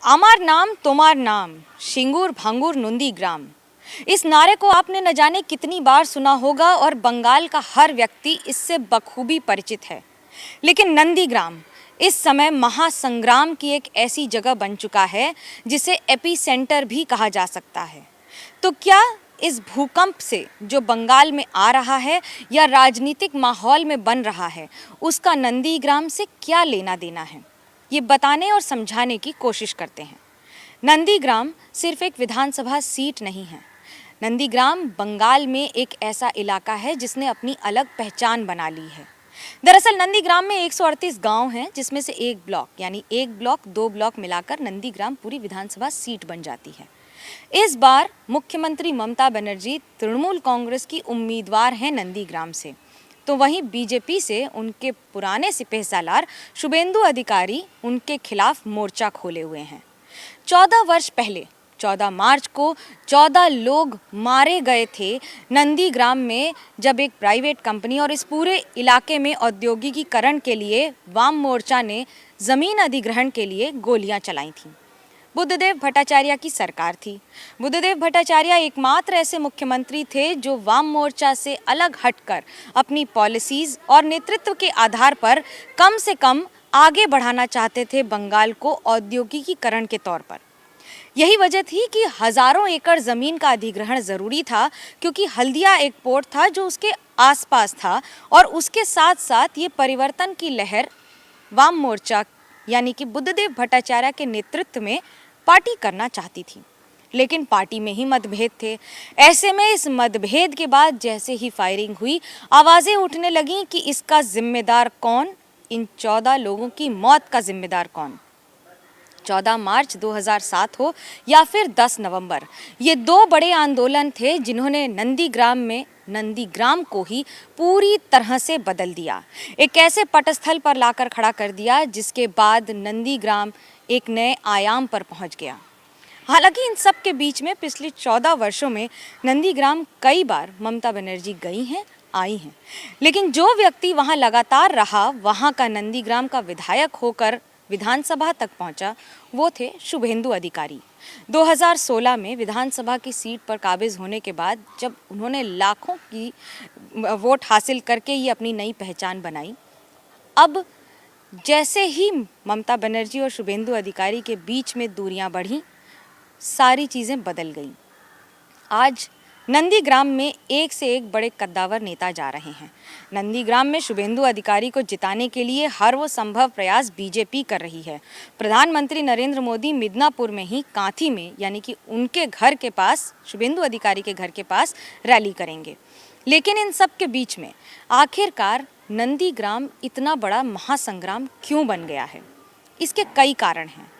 আমার नाम তোমার नाम सिंगूर भांगूर नंदी ग्राम। इस नारे को आपने न जाने कितनी बार सुना होगा और बंगाल का हर व्यक्ति इससे बखूबी परिचित है। लेकिन नंदीग्राम इस समय महासंग्राम की एक ऐसी जगह बन चुका है जिसे एपी सेंटर भी कहा जा सकता है। तो क्या इस भूकंप से जो बंगाल में आ रहा है या राजनीतिक माहौल में बन रहा है, उसका नंदीग्राम से क्या लेना देना है, ये बताने और समझाने की कोशिश करते हैं। नंदीग्राम सिर्फ एक विधानसभा सीट नहीं है। नंदीग्राम बंगाल में एक ऐसा इलाका है जिसने अपनी अलग पहचान बना ली है। दरअसल नंदीग्राम में 138 गांव हैं, जिसमें से एक ब्लॉक यानी एक ब्लॉक 2 ब्लॉक मिलाकर नंदीग्राम पूरी विधानसभा सीट बन जाती है। इस बार मुख्यमंत्री ममता बनर्जी तृणमूल कांग्रेस की उम्मीदवार हैं नंदीग्राम से, तो वहीं बीजेपी से उनके पुराने सिपहसालार शुभेंदु अधिकारी उनके खिलाफ मोर्चा खोले हुए हैं। 14 वर्ष पहले 14 मार्च को 14 लोग मारे गए थे नंदीग्राम में, जब एक प्राइवेट कंपनी और इस पूरे इलाके में औद्योगिकीकरण के लिए वाम मोर्चा ने ज़मीन अधिग्रहण के लिए गोलियां चलाई थीं। बुद्धदेव भट्टाचार्य की सरकार थी। बुद्धदेव भट्टाचार्य एकमात्र ऐसे मुख्यमंत्री थे जो वाम मोर्चा से अलग हटकर अपनी पॉलिसीज़ और नेतृत्व के आधार पर कम से कम आगे बढ़ाना चाहते थे बंगाल को औद्योगिकीकरण के तौर पर। यही वजह थी कि हज़ारों एकड़ ज़मीन का अधिग्रहण ज़रूरी था, क्योंकि हल्दिया एक पोर्ट था जो उसके आसपास था, और उसके साथ साथ ये परिवर्तन की लहर वाम मोर्चा यानी कि बुद्धदेव भट्टाचार्य के नेतृत्व में पार्टी करना चाहती थी। लेकिन पार्टी में ही मतभेद थे। ऐसे में इस मतभेद के बाद जैसे ही फायरिंग हुई, आवाज़ें उठने लगीं कि इसका जिम्मेदार कौन, इन 14 लोगों की मौत का जिम्मेदार कौन। 14 मार्च 2007 हो या फिर 10 नवंबर, ये 2 बड़े आंदोलन थे जिन्होंने नंदीग्राम को ही पूरी तरह से बदल दिया, एक ऐसे पटस्थल पर लाकर खड़ा कर दिया जिसके बाद नंदीग्राम एक नए आयाम पर पहुंच गया। हालांकि इन सब के बीच में पिछले 14 वर्षों में नंदीग्राम कई बार ममता बनर्जी गई हैं, आई हैं, लेकिन जो व्यक्ति वहां लगातार रहा, वहां का नंदीग्राम का विधायक होकर विधानसभा तक पहुंचा, वो थे शुभेंदु अधिकारी। 2016 में विधानसभा की सीट पर काबिज होने के बाद जब उन्होंने लाखों की वोट हासिल करके ये अपनी नई पहचान बनाई, अब जैसे ही ममता बनर्जी और शुभेंदु अधिकारी के बीच में दूरियां बढ़ीं, सारी चीज़ें बदल गईं। आज नंदीग्राम में एक से एक बड़े कद्दावर नेता जा रहे हैं। नंदीग्राम में शुभेंदु अधिकारी को जिताने के लिए हर वो संभव प्रयास बीजेपी कर रही है। प्रधानमंत्री नरेंद्र मोदी मिदनापुर में ही कांथी में यानी कि उनके घर के पास, शुभेंदु अधिकारी के घर के पास रैली करेंगे। लेकिन इन सब के बीच में आखिरकार नंदीग्राम इतना बड़ा महासंग्राम क्यों बन गया है? इसके कई कारण हैं।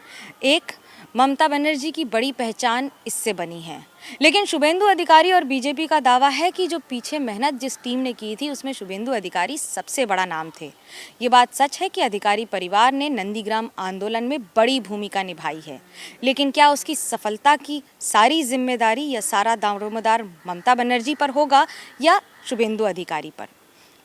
एक, ममता बनर्जी की बड़ी पहचान इससे बनी है, लेकिन शुभेंदु अधिकारी और बीजेपी का दावा है कि जो पीछे मेहनत जिस टीम ने की थी उसमें शुभेंदु अधिकारी सबसे बड़ा नाम थे। ये बात सच है कि अधिकारी परिवार ने नंदीग्राम आंदोलन में बड़ी भूमिका निभाई है, लेकिन क्या उसकी सफलता की सारी जिम्मेदारी या सारा दारोमदार ममता बनर्जी पर होगा या शुभेंदु अधिकारी पर?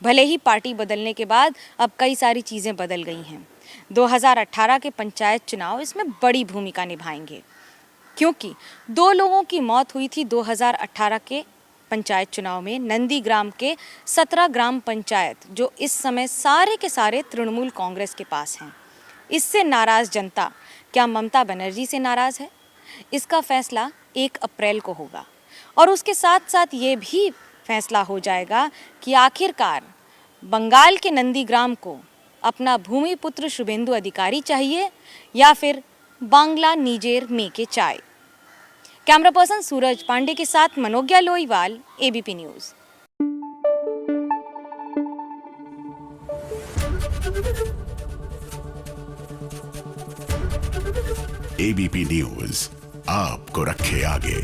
भले ही पार्टी बदलने के बाद अब कई सारी चीज़ें बदल गई हैं। 2018 के पंचायत चुनाव इसमें बड़ी भूमिका निभाएंगे, क्योंकि 2 लोगों की मौत हुई थी 2018 के पंचायत चुनाव में। नंदीग्राम के 17 ग्राम पंचायत जो इस समय सारे के सारे तृणमूल कांग्रेस के पास हैं। इससे नाराज़ जनता क्या ममता बनर्जी से नाराज़ है? इसका फैसला 1 अप्रैल को होगा, और उसके साथ साथ ये भी फैसला हो जाएगा कि आखिरकार बंगाल के नंदीग्राम को अपना भूमिपुत्र शुभेंदु अधिकारी चाहिए या फिर बांग्ला नीजेर में के चाय। कैमरा पर्सन सूरज पांडे के साथ Manogya Loiwal, ABP news. ABP news आपको रखे आगे।